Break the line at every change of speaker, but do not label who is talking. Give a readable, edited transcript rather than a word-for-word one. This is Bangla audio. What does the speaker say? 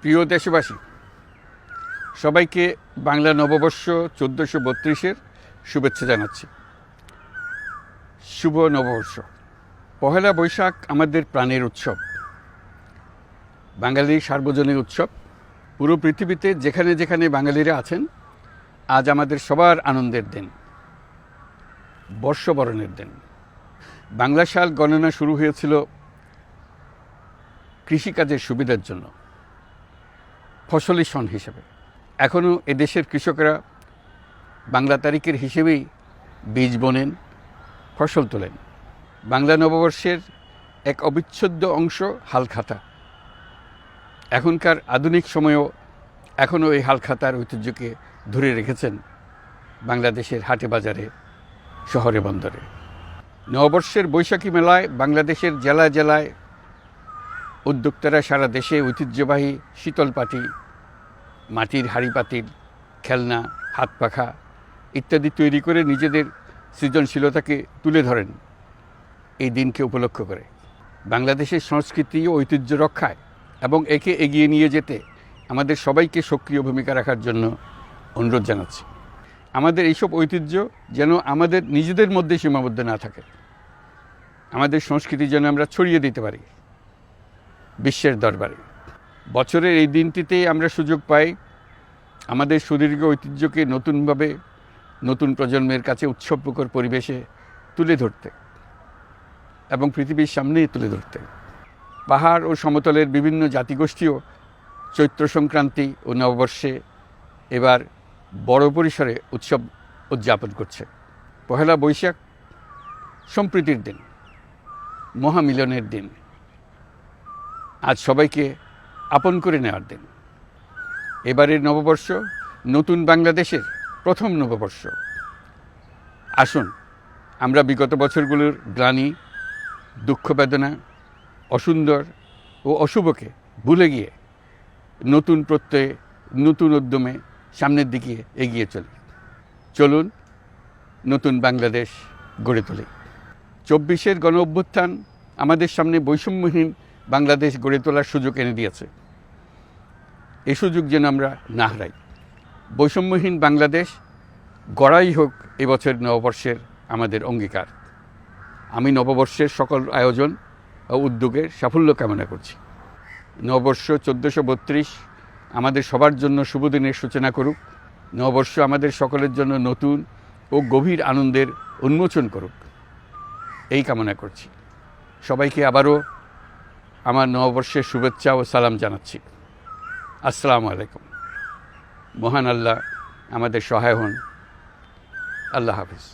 প্রিয় দেশবাসী, সবাইকে বাংলা নববর্ষ 1432-এর শুভেচ্ছা জানাচ্ছি। শুভ নববর্ষ। পহেলা বৈশাখ আমাদের প্রাণের উৎসব, বাঙালির সার্বজনীন উৎসব। পুরো পৃথিবীতে যেখানে যেখানে বাঙালিরা আছেন, আজ আমাদের সবার আনন্দের দিন, বর্ষবরণের দিন। বাংলা সাল গণনা শুরু হয়েছিল কৃষিকাজের সুবিধার জন্য, ফসলি সন হিসেবে। এখনও এদেশের কৃষকরা বাংলা তারিখের হিসেবেই বীজ বোনেন, ফসল তোলেন। বাংলা নববর্ষের এক অবিচ্ছেদ্য অংশ হালখাতা। এখনকার আধুনিক সময়েও এখনও এই হালখাতার ঐতিহ্যকে ধরে রেখেছেন বাংলাদেশের হাটে বাজারে, শহরে বন্দরে। নববর্ষের বৈশাখী মেলায় বাংলাদেশের জেলায় জেলায় উদ্যোক্তারা সারা দেশে ঐতিহ্যবাহী শীতল পাটি, মাটির হাঁড়ি পাতিল, খেলনা, হাত পাখা ইত্যাদি তৈরি করে নিজেদের সৃজনশীলতাকে তুলে ধরেন এই দিনকে উপলক্ষ করে। বাংলাদেশের সংস্কৃতি ও ঐতিহ্য রক্ষায় এবং একে এগিয়ে নিয়ে যেতে আমাদের সবাইকে সক্রিয় ভূমিকা রাখার জন্য অনুরোধ জানাচ্ছি। আমাদের এইসব ঐতিহ্য যেন আমাদের নিজেদের মধ্যে সীমাবদ্ধ না থাকে, আমাদের সংস্কৃতি যেন আমরা ছড়িয়ে দিতে পারি বিশ্বের দরবারে। বছরের এই দিনটিতেই আমরা সুযোগ পাই আমাদের সুদীর্ঘ ঐতিহ্যকে নতুনভাবে নতুন প্রজন্মের কাছে উৎসবমুখর পরিবেশে তুলে ধরতে এবং পৃথিবীর সামনে তুলে ধরতে। পাহাড় ও সমতলের বিভিন্ন জাতিগোষ্ঠীও চৈত্র সংক্রান্তি ও নববর্ষে এবার বড় পরিসরে উৎসব উদযাপন করছে। পহেলা বৈশাখ সম্প্রীতির দিন, মহামিলনের দিন, আজ সবাইকে আপন করে নেওয়ার দিন। এবারের নববর্ষ নতুন বাংলাদেশের প্রথম নববর্ষ। আসুন আমরা বিগত বছরগুলোর গ্লানি, দুঃখ, বেদনা, অসুন্দর ও অশুভকে ভুলে গিয়ে নতুন প্রত্যয়ে, নতুন উদ্যমে সামনের দিকে এগিয়ে চলি। চলুন নতুন বাংলাদেশ গড়ে তুলি। 24-এর গণ অভ্যুত্থান আমাদের সামনে বৈষম্যহীন বাংলাদেশ গড়ে তোলার সুযোগ এনে দিয়েছে। এই সুযোগ যেন আমরা না হারাই। বৈষম্যহীন বাংলাদেশ গড়াই হোক এবছর নববর্ষের আমাদের অঙ্গীকার। আমি নববর্ষের সকল আয়োজন ও উদ্যোগের সাফল্য কামনা করছি। নববর্ষ 1432 আমাদের সবার জন্য শুভদিনের সূচনা করুক। নববর্ষ আমাদের সকলের জন্য নতুন ও গভীর আনন্দের উন্মোচন করুক, এই কামনা করছি। সবাইকে আবারও আমার নববর্ষের শুভেচ্ছা ও সালাম জানাচ্ছি। আসসালামু আলাইকুম। মহান আল্লাহ আমাদের সহায় হন। আল্লাহ হাফিজ।